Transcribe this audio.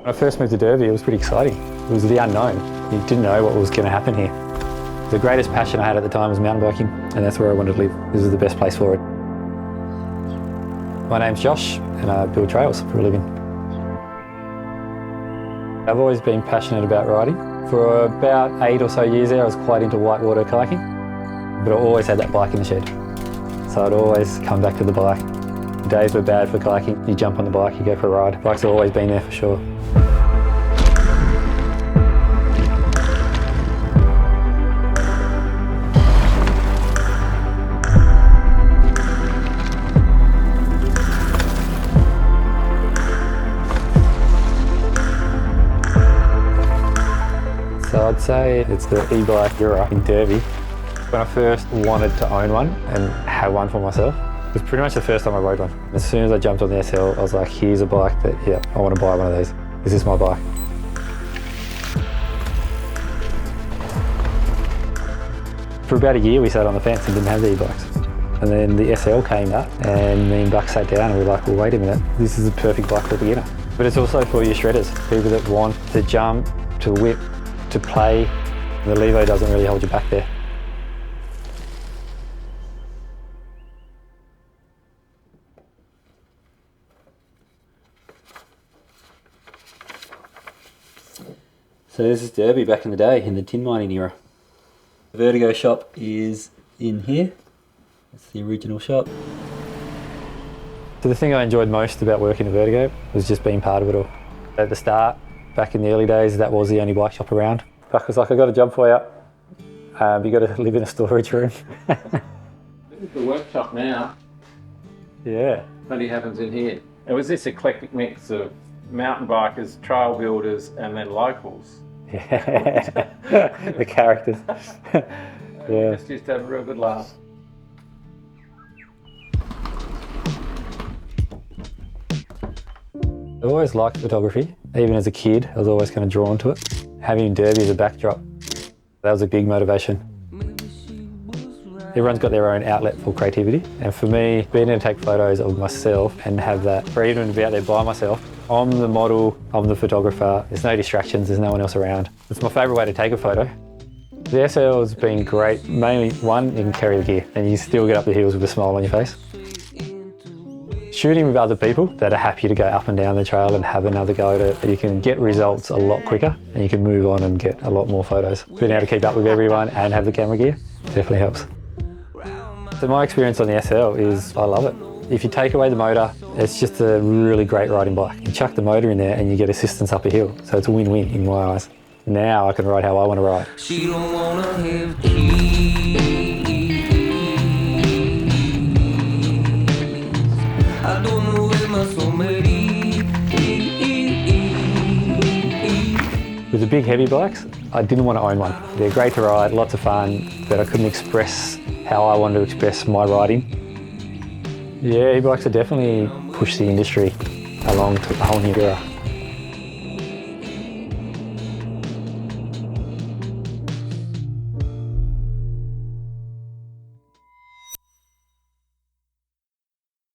When I first moved to Derby, it was pretty exciting. It was the unknown. You didn't know what was going to happen here. The greatest passion I had at the time was mountain biking, and that's where I wanted to live. This was the best place for it. My name's Josh, and I build trails for a living. I've always been passionate about riding. For about 8 or so years there, I was quite into whitewater kayaking, but I always had that bike in the shed. So I'd always come back to the bike. The days were bad for kayaking. You jump on the bike, you go for a ride. Bikes have always been there for sure. So I'd say it's the e-bike era in Derby. When I first wanted to own one and have one for myself, it was pretty much the first time I rode one. As soon as I jumped on the SL, I was like, here's a bike that, yeah, I want to buy one of these. This is my bike. For about a year we sat on the fence and didn't have the e-bikes. And then the SL came up and me and Buck sat down and we were like, well, wait a minute, this is a perfect bike for a beginner. But it's also for your shredders, people that want to jump, to whip, to play. The Levo doesn't really hold you back there. So this is Derby back in the day, in the tin mining era. The Vertigo shop is in here. That's the original shop. So the thing I enjoyed most about working at Vertigo was just being part of it all. At the start, back in the early days, that was the only bike shop around. Buck was like, I got a job for you. You got to live in a storage room. This is the workshop now. Yeah. Plenty happens in here. It was this eclectic mix of mountain bikers, trail builders, and then locals. Yeah, the characters. Yeah. Just used to have a real good laugh. I've always liked photography. Even as a kid, I was always kind of drawn to it. Having Derby as a backdrop, that was a big motivation. Everyone's got their own outlet for creativity, and for me, being able to take photos of myself and have that freedom to be out there by myself. I'm the model, I'm the photographer, there's no distractions, there's no one else around. It's my favourite way to take a photo. The SL has been great, mainly one, you can carry the gear and you still get up the hills with a smile on your face. Shooting with other people that are happy to go up and down the trail and have another go at it, you can get results a lot quicker and you can move on and get a lot more photos. Being able to keep up with everyone and have the camera gear definitely helps. So my experience on the SL is I love it. If you take away the motor, it's just a really great riding bike. You chuck the motor in there and you get assistance up a hill, so it's a win-win in my eyes. Now I can ride how I want to ride. She don't wanna have keys. I don't know where my soulmate is. With the big heavy bikes, I didn't want to own one. They're great to ride, lots of fun, but I couldn't express how I wanted to express my riding. Yeah, e-bikes have definitely pushed the industry along to a whole new era.